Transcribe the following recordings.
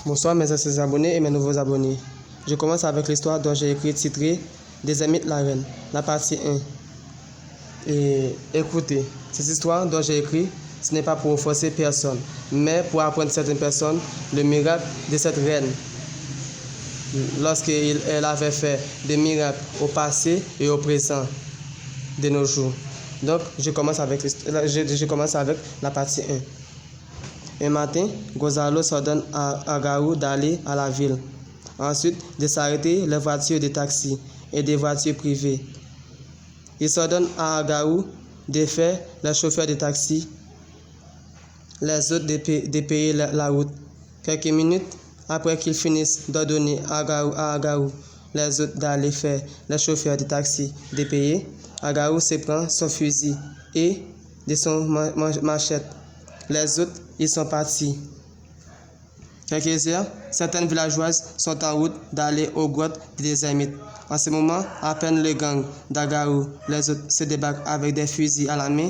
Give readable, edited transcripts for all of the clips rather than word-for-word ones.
Bonsoir mes anciens abonnés et mes nouveaux abonnés. Je commence avec l'histoire dont j'ai écrit titrée Des amis de la reine, la partie 1. Et écoutez, cette histoire dont j'ai écrit, ce n'est pas pour forcer personne, mais pour apprendre certaines personnes le miracle de cette reine. Lorsqu'elle avait fait des miracles au passé et au présent de nos jours. Donc, je commence avec la partie 1. Un matin, Gonzalo s'ordonne à Garou d'aller à la ville. Ensuite, de s'arrêter les voitures de taxi et des voitures privées. Il s'ordonne à Garou de faire les chauffeurs de taxi, les autres de payer la route. Quelques minutes après qu'ils finissent d'ordonner à Garou, les autres d'aller faire les chauffeurs de taxi de payer, Garou se prend son fusil et de son machette. Les autres, ils sont partis. Quelques heures, certaines villageoises sont en route d'aller aux grottes des ermites. En ce moment, à peine le gang d'Agarou, les autres se débarquent avec des fusils à la main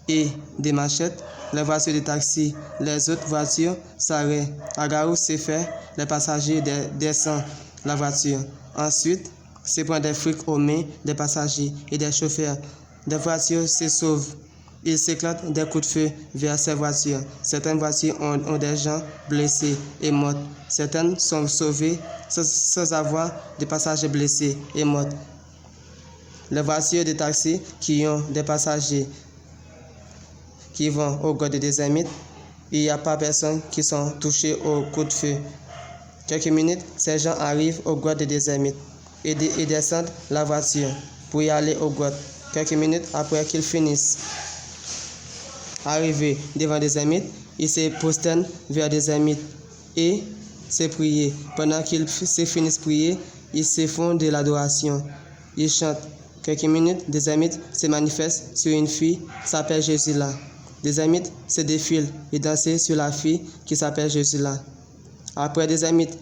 et des machettes. Les voitures de taxi, les autres voitures s'arrêtent. Agarou se fait, les passagers descendent la voiture. Ensuite, se prend des frics aux mains des passagers et des chauffeurs. Des voitures se sauvent. Il s'éclate des coups de feu vers ces voitures. Certaines voitures ont des gens blessés et morts. Certaines sont sauvées sans avoir de passagers blessés et morts. Les voitures de taxi qui ont des passagers qui vont au grottes des ermites, il n'y a pas personne qui sont touchés au coup de feu. Quelques minutes, ces gens arrivent au grottes des ermites et descendent la voiture pour y aller au grottes. Quelques minutes après qu'ils finissent arrivés devant des ermites, ils se prosternent vers des ermites et se prient. Pendant qu'ils se finissent prier, ils se font de l'adoration. Ils chantent. Quelques minutes, des ermites se manifestent sur une fille qui s'appelle Jésus-là. Des ermites se défilent et dansent sur la fille qui s'appelle Jésus-là. Après des ermites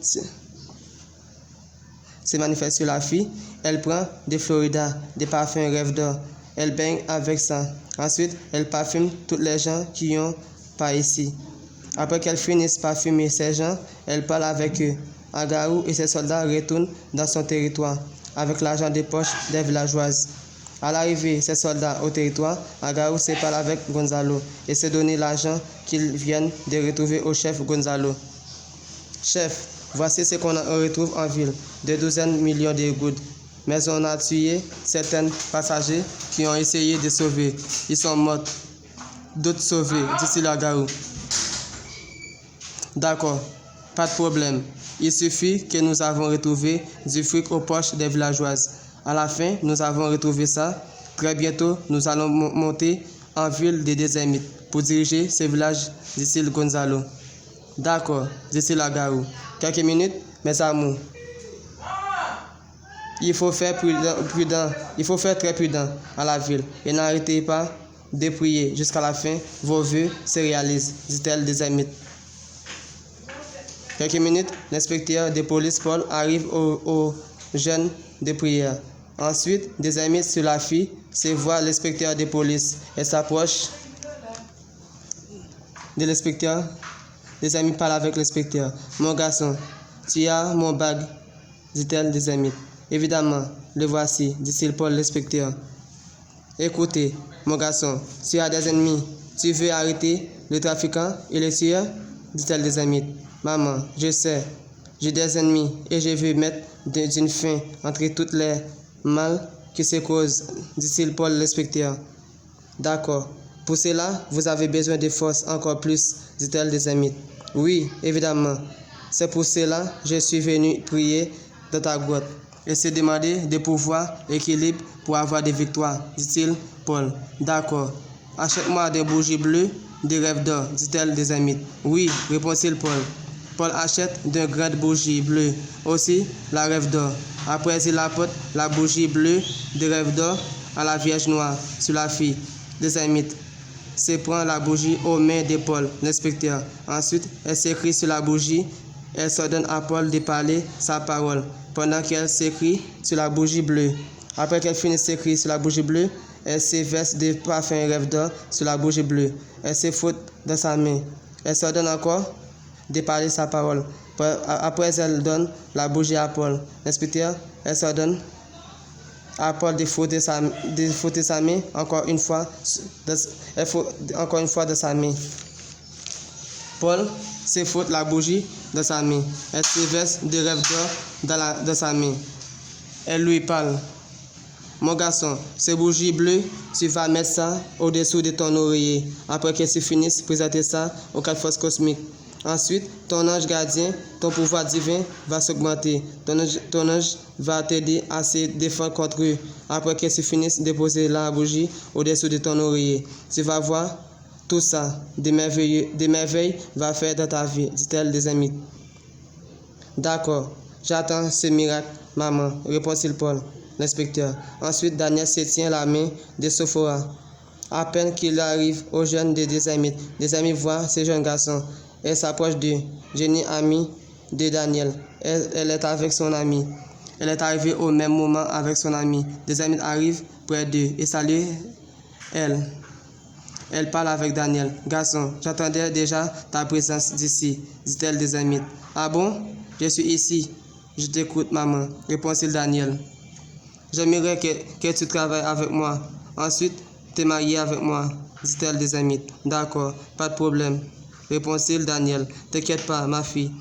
se manifestent sur la fille, elle prend des Florida, des parfums rêve d'or. Elle baigne avec ça. Ensuite, elle parfume tous les gens qui ont pas ici. Après qu'elle finisse parfumer ces gens, elle parle avec eux. Agarou et ses soldats retournent dans son territoire avec l'argent des poches des villageoises. À l'arrivée, ces soldats au territoire, Agarou se parle avec Gonzalo et se donne l'argent qu'ils viennent de retrouver au chef Gonzalo. Chef, voici ce qu'on retrouve en ville, 12 millions de gouttes. Mais on a tué certains passagers qui ont essayé de sauver. Ils sont morts. D'autres sauvés, dit-il à Garou. D'accord, pas de problème. Il suffit que nous avons retrouvé du fric aux poches des villageoises. À la fin, nous avons retrouvé ça. Très bientôt, nous allons monter en ville des ermites pour diriger ce village, dit-il Gonzalo. D'accord, dit-il à Garou. Quelques minutes, mes amours. Il faut faire très prudent à la ville et n'arrêtez pas de prier jusqu'à la fin, vos vœux se réalisent, dit-elle des ermites. Quelques minutes, l'inspecteur de police Paul arrive au jeûne de prière. Ensuite, des ermites sur la fille se voient l'inspecteur de police et s'approche de l'inspecteur. Les ermites parlent avec l'inspecteur. Mon garçon, tu as mon bague, dit-elle des ermites. Évidemment, le voici, dit-il Paul l'inspecteur. Écoutez, mon garçon, tu as des ennemis. Tu veux arrêter le trafiquant et le tueur, dit-elle des ermites. Maman, je sais, j'ai des ennemis et je veux mettre une fin entre toutes les mal qui se causent, dit-il Paul l'inspecteur. D'accord. Pour cela, vous avez besoin de force encore plus, dit-elle des ermites. Oui, évidemment. C'est pour cela que je suis venu prier dans ta grotte et se demander de pouvoir équilibre pour avoir des victoires, dit-il Paul. D'accord. Achète-moi des bougies bleues, des rêves d'or, dit-elle des ermites. Oui, répond-il Paul. Paul achète de grandes bougies bleues, aussi la rêve d'or. Après, il apporte la bougie bleue de rêve d'or à la Vierge Noire sur la fille des ermites. Se prend la bougie aux mains de Paul, l'inspecteur. Ensuite, elle s'écrit sur la bougie. Elle s'ordonne à Paul de parler sa parole pendant qu'elle s'écrit sur la bougie bleue. Après qu'elle finisse d'écrire sur la bougie bleue, elle se verse des parfums rêve d'or sur la bougie bleue. Elle se frotte dans sa main. Elle s'ordonne encore d'éparler sa parole. Après, elle donne la bougie à Paul. L'inspecteur, elle s'ordonne à Paul de frotter sa main encore une fois de sa main. Paul se frotte la bougie de sa main. Elle se verse des rêves d'or dans sa main. Elle lui parle. Mon garçon, ces bougies bleues, tu vas mettre ça au-dessous de ton oreiller. Après que tu finisses, présenter ça aux 4 forces cosmiques. Ensuite, ton ange gardien, ton pouvoir divin va s'augmenter. Ton ange va t'aider à se défendre contre eux. Après que tu finisses de poser la bougie au-dessous de ton oreiller, tu vas voir tout ça, des merveilles va faire dans ta vie, dit-elle des amis. D'accord, j'attends ce miracle, maman, répond-il Paul, l'inspecteur. Ensuite, Daniel se tient la main de Sophora. À peine qu'il arrive au jeune des amis voient ce jeune garçon. Elle s'approche de Jenny, amie de Daniel. Elle est avec son ami. Elle est arrivée au même moment avec son ami. Des amis arrivent près d'eux et saluent elle. Elle parle avec Daniel. Garçon, j'attendais déjà ta présence d'ici, dit-elle des amis. Ah bon? Je suis ici. Je t'écoute, maman, répond-il Daniel. J'aimerais que tu travailles avec moi. Ensuite, te marier avec moi, dit-elle des amis. D'accord, pas de problème, répond-il Daniel. T'inquiète pas, ma fille.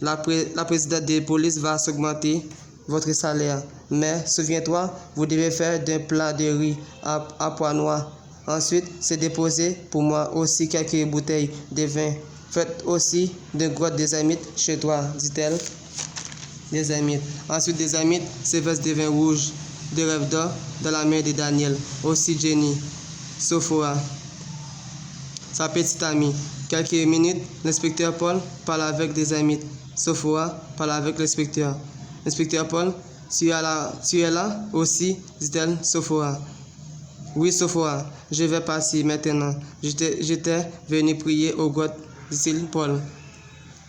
La présidente de police va s'augmenter votre salaire. Mais souviens-toi, vous devez faire d'un plat de riz à pois noirs. Ensuite, c'est déposer pour moi aussi quelques bouteilles de vin. Faites aussi de grottes des amites chez toi, dit-elle. Des amites. Ensuite, des amites se versent des vins rouges, de rêves d'or dans la main de Daniel. Aussi Jenny, Sophora, sa petite amie. Quelques minutes, l'inspecteur Paul parle avec des amites. Sophora parle avec l'inspecteur. L'inspecteur Paul, tu es là aussi, dit-elle, Sophora. Oui, Sophora, je vais partir maintenant. J'étais venu prier aux grottes, dit-il Paul.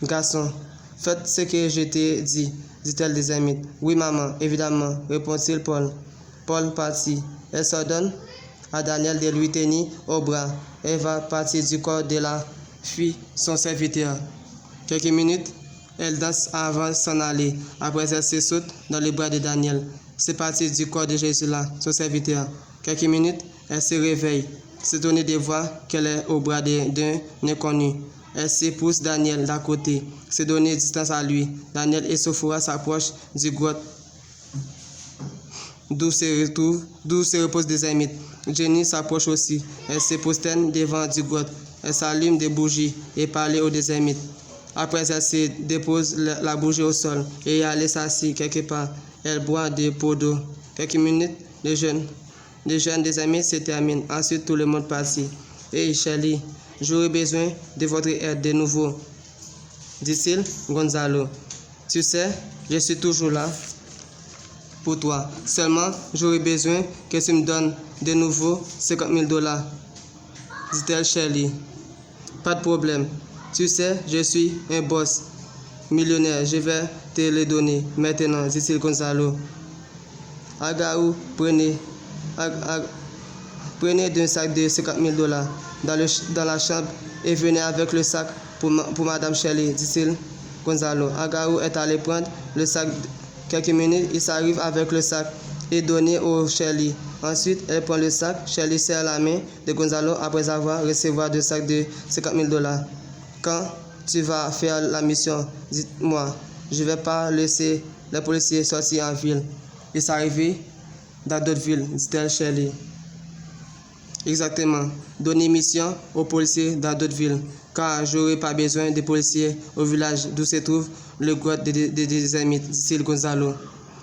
Garçon, faites ce que je t'ai dit, dit-elle des amis. Oui, maman, évidemment, répond-il Paul. Paul partit. Elle s'ordonne à Daniel de lui tenir au bras. Elle va partir du corps de la fille, son serviteur. Quelques minutes, elle danse avant s'en aller. Après, elle se saute dans les bras de Daniel. C'est parti du corps de Jésus là, son serviteur. Quelques minutes, elle se réveille, se donne de voir qu'elle est au bras d'un inconnu. Elle se pousse Daniel d'à côté, se donne distance à lui. Daniel et Sophora s'approchent du grotte d'où se reposent des ermites. Jenny s'approche aussi. Elle se prosterne devant du grotte. Elle s'allume des bougies et parle aux des ermites. Après, elle se dépose la bougie au sol et elle laisse assise quelque part. Elle boit des pots d'eau. Quelques minutes, le jeûne des amis se termine. Ensuite, tout le monde partit. Hey, Shirley, j'aurais besoin de votre aide de nouveau, dit-il Gonzalo. Tu sais, je suis toujours là pour toi. Seulement, j'aurais besoin que tu me donnes de nouveau $50,000, dit-elle Shirley. Pas de problème. Tu sais, je suis un boss millionnaire. Je vais te les donner maintenant, dit-il Gonzalo. Agaou, prenez d'un sac de $50,000 dans la chambre et venez avec le sac pour Madame Shirley, dit-il Gonzalo. Agaou est allé prendre le sac. Quelques minutes, il s'arrive avec le sac et donné au Shirley. Ensuite, elle prend le sac. Shirley serre la main de Gonzalo après avoir reçu 2 sacs de $50,000. Quand tu vas faire la mission, dis-moi. Je ne vais pas laisser les policiers sortir en ville. Ils sont arrivés dans d'autres villes, dit-elle Shirley. Exactement. Donner mission aux policiers dans d'autres villes, car je n'aurai pas besoin de policiers au village d'où se trouve le grotte des ermites, dit-il Gonzalo.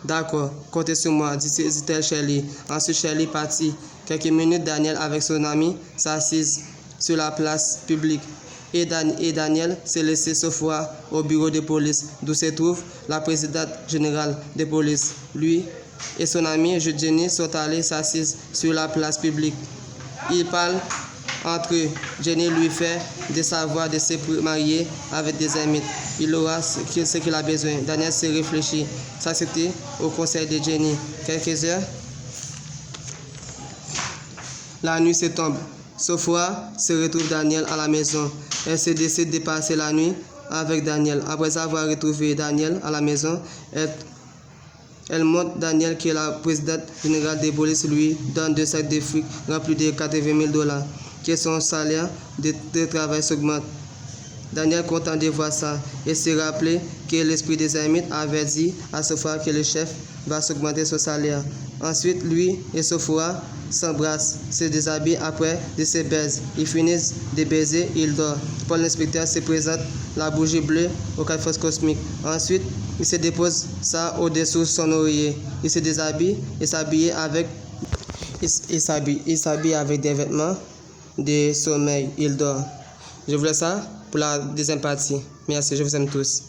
D'accord, comptez sur moi, dit-elle Shirley. Ensuite, Shirley partit. Quelques minutes, Daniel avec son ami s'assise sur la place publique. Et Daniel s'est laissé Sophora au bureau de police, d'où se trouve la présidente générale de police. Lui et son ami Jenny sont allés s'asseoir sur la place publique. Ils parlent entre eux. Jenny lui fait de savoir de se marier avec des amis. Il aura ce qu'il a besoin. Daniel se réfléchit, s'accepter au conseil de Jenny. Quelques heures, la nuit se tombe. Sophora se retrouve Daniel à la maison. Elle se décide de passer la nuit avec Daniel. Après avoir retrouvé Daniel à la maison, elle montre Daniel, qui est la présidente générale des polices, lui donne 2 sacs de fric remplis de $80,000, que son salaire de travail s'augmente. Daniel, content de voir ça, et se rappelait que l'esprit des ermites avait dit à Sophora que le chef va s'augmenter son salaire. Ensuite, lui et Sophora s'embrassent, se déshabillent après de se baiser. Ils finissent de baiser, ils dorment. Paul l'inspecteur se présente la bougie bleue au cadre cosmique. Ensuite, il se dépose ça au-dessous de son oreiller. Il se déshabille et s'habille avec des vêtements de sommeil. Il dort. Je voulais ça pour la deuxième partie. Merci, je vous aime tous.